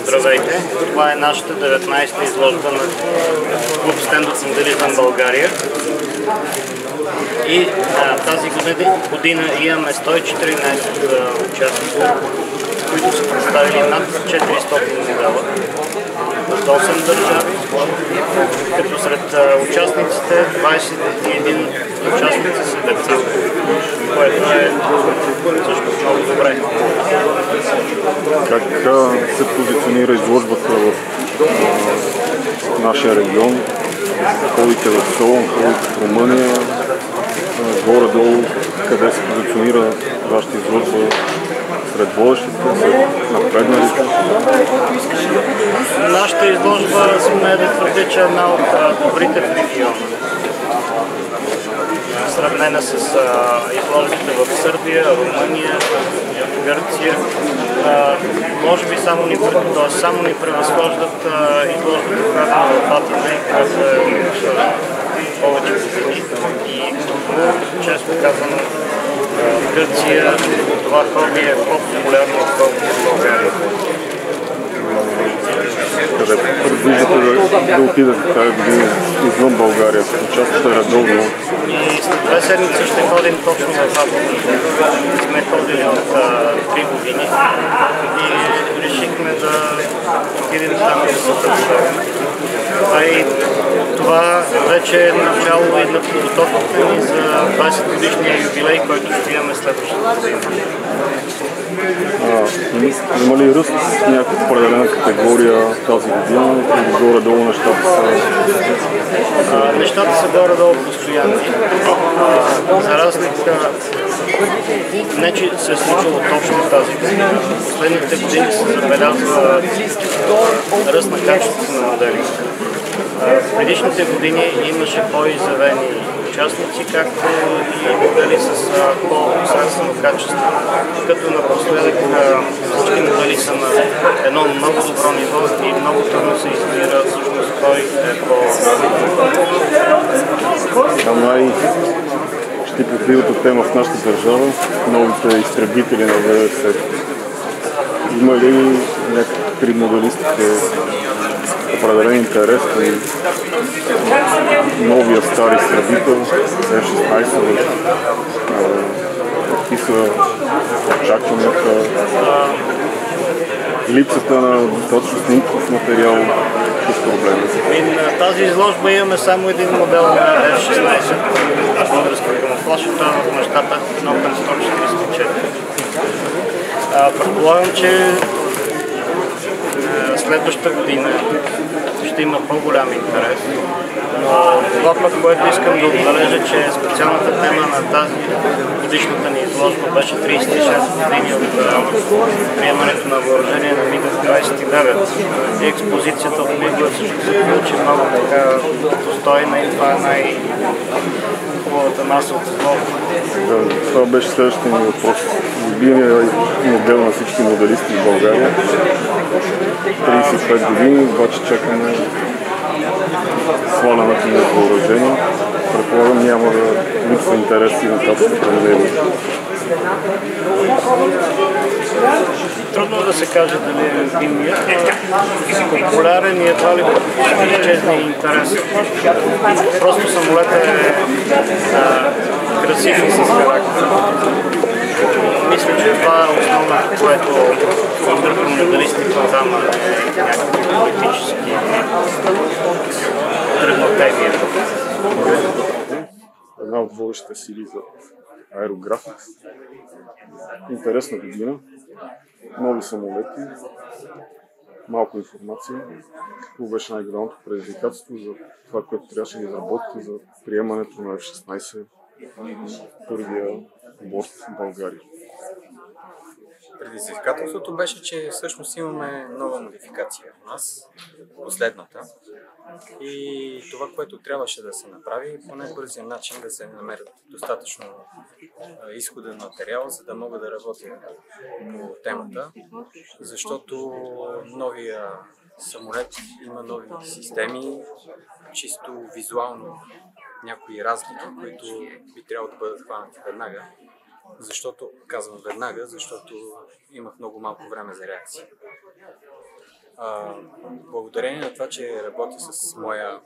Здравейте! Това е нашата 19-та изложба на клуб Stand-up моделизъм България. И тази година имаме 114 участника, които са представили над 400 модела от 8 държави, като сред участниците 21 участници са деца, което е също много добре. Как се позиционира изложбата в нашия регион? Ходите в Солун, ходите в Румъния, горе-долу, къде се позиционира вашата изложба сред водещите, сред напредналите? Нашата изложба сме да твърдя, че е една от добрите в региона. Сравнена с изложбите в Сърбия, Румъния, Гърция. Може би само ни превъзхождат изложбата, която в Атина и която е повече години. И често казано, в Гърция това хоби е по-популярно отколкото в България. Къде предвиждате да отидете тази година извън България? Участвате редовно? И след 2 седмици ще ходим точно в Атина. Сме ходили от 3 години и решихме да отидем там и да се представим. И това вече е начало и на подготовката ни за 20-годишния юбилей, който ще имаме следващата година. Има ли ръст в някаква определена категория тази година или горе-долу нещата са? Нещата са горе-долу постоянни. За разлика, не че се е случило точно тази година. Последните години се забелязва ръст на качеството на модели. В предишните години имаше по-изявени участници, както и модели с по-посредствено качество. Като напоследък всички модели са на едно много добро ниво и много трудно се избира всъщност кой е щекотливата тема в нашата държава, новите изтребители на ВВС. Има ли някакви при модалистите определен интерес към новия стар изтребител F-16? Какви са очакванията? Липсата на достатъчно снимков материал с проблеми? На тази изложба имаме само един модел на F-16, българска камуфлаж, и това в мащаба 1:144. Предполагам, че следващата година ще има по-голям интерес. Но това пък, което искам да отбележа, че специалната тема на тази годишната ни изложба беше 36 години от приемането на въоръжение на МиГ-29. И експозицията от МиГ също се получи много така достойна и това е най-хубавата маса от изложба. Това беше следващия ми въпрос. Любимият модел на всички моделисти в България. 35 години, обаче чакаме свалянето на въоръжение. Предполагам, няма да липсва интерес и нататък към него. Трудно да се каже дали е любимия. Популярен и едва ли ще изчезне интерес. Просто самолетът е красив и с характер. Мисля, че това е основното, което издърпа моделистите там е някакви политически тръгнотения. Една от водещите сили за аерографикс. Интересна година. Нови самолети. Малко информация. Какво беше най-голямото предизвикателство за това, което трябваше да изработите за приемането на F-16 първия борт в България? Предизвикателството беше, че всъщност имаме нова модификация у нас, последната. И това, което трябваше да се направи, по най-бързия начин да се намерят достатъчно изходен материал, за да мога да работя по темата, защото новия самолет има нови системи, чисто визуално някои разлики, които би трябвало да бъдат хванати веднага. Защото, казвам веднага, защото имах много малко време за реакция. Благодарение на това, че работя с моя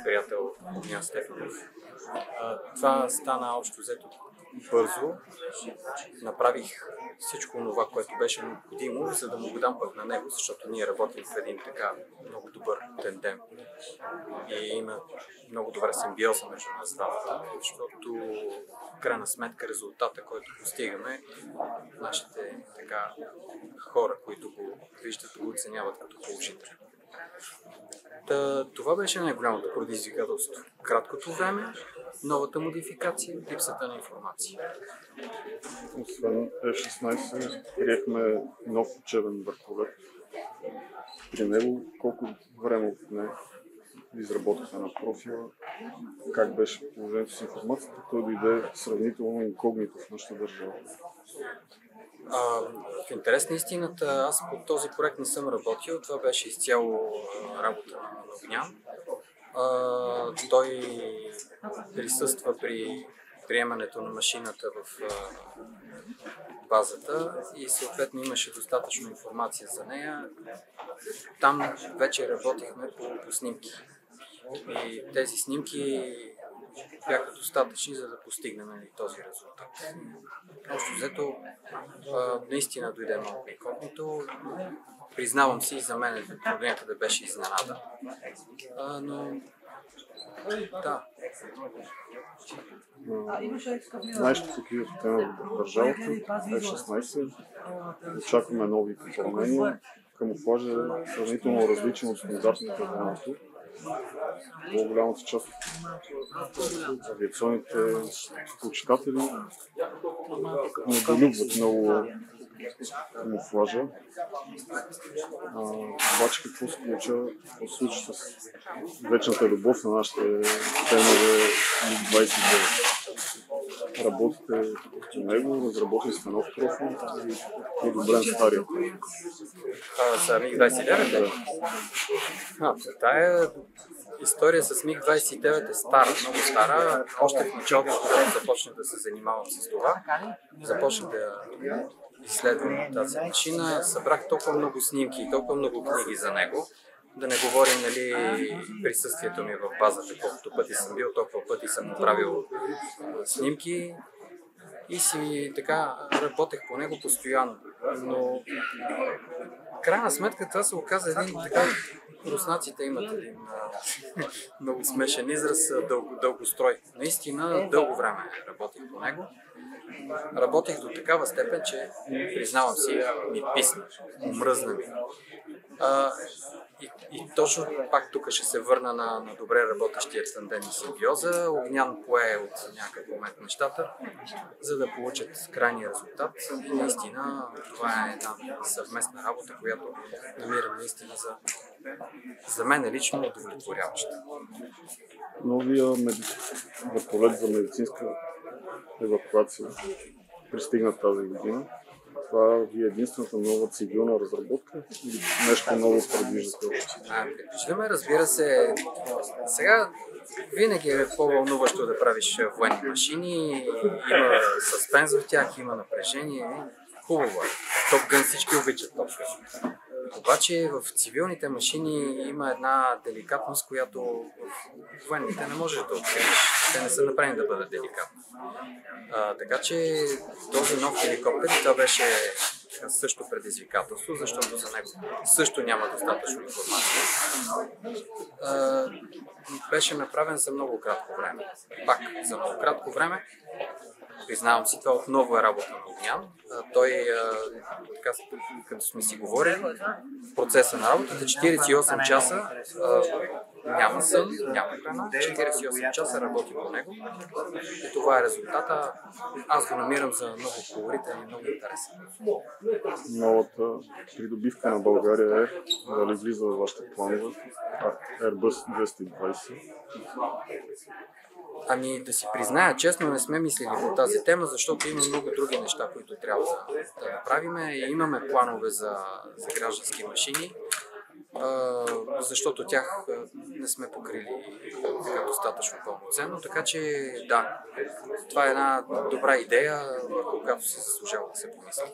приятел Огнян Стефанов, това стана общо взето бързо. Направих всичко това, което беше необходимо, за да му го дам пък на него, защото ние работим в един така много добър тендем и има много добра симбиоза между нас двамата, защото в крайна сметка резултата, който постигаме, нашите така хора, които го виждат, го оценяват като положително. Това беше най-голямото предизвикателство. Краткото време, новата модификация, липсата на информация. Освен F-16, приехме нов учебен вертолет. При него колко време отне изработката на профила, как беше положението с информацията, той дойде сравнително инкогнито в нашата държава. В интерес на истината, аз по този проект не съм работил. Това беше изцяло работа на Огнян. Той присъства при приемането на машината в базата и съответно имаше достатъчно информация за нея. Там вече работихме по снимки. И тези снимки бяха достатъчни, за да постигнем този резултат. Общо взето, наистина дойде много инкогнито. Признавам си, за мен да беше изненада. Но да. Най-щастливото тема в държавата F-16. Очакваме нови попълнения. Камуфлажът е сравнително различен от стандартните времето. По-голямата част от авиационните почитатели недолюбват много камуфлажа. Обаче какво се случва с вечната любов на нашите фенове МиГ-29? Работите по него, разработили сте нов профил и по-добрен стария. За МиГ-29? Тая история с МиГ-29 е стара, много стара. Още в началото, когато започнах да се занимавам с това, започнах да изследвам тази машина, събрах толкова много снимки и толкова много книги за него, да не говорим, присъствието ми в базата, колкото пъти съм бил, толкова пъти съм направил снимки и си така работех по него постоянно. Но в крайна сметка това се оказа един така, руснаците имат един много смешен израз, дългострой. Наистина дълго време работех по него. Работех до такава степен, че признавам си, ми писна, омръзна ми. И точно пак тук ще се върна на добре работещия тандем и симбиоза. Огнян пое от някакъв момент нещата, за да получат крайния резултат. И наистина това е една съвместна работа, която намирам наистина за мен лично удовлетворяваща. Новия вертолет за медицинска евакуация пристигна тази година. Това ви е единствената нова цивилна разработка или нещо ново предвиждате? Предвиждаме, разбира се. Сега винаги е по-вълнуващо да правиш военни машини, има съспенс в тях, има напрежение. Хубаво е. Топ Гън, всички обичат Топ Гън. Обаче в цивилните машини има една деликатност, която в военните не можеш да откриеш. Те не са направени да бъдат деликатни. Така че този нов хеликоптер, това беше също предизвикателство, защото за него също няма достатъчно информация. Беше направен за много кратко време. Пак за много кратко време. Признавам си, това отново е работа на Огнян. Той, така, като сме си говорили, в процеса на работата 48 часа няма сън, няма храна, 48 часа работи по него и това е резултата. Аз го намирам за много колоритен и много интересен. Новата придобивка на България е дали влиза във вашите планове Airbus 220? Ами да си призная, честно не сме мислили по тази тема, защото има много други неща, които трябва да направим. И имаме планове за граждански машини. защото тях не сме покрили така достатъчно пълноценно, така че да, това е една добра идея, върху която се заслужава да се помисли.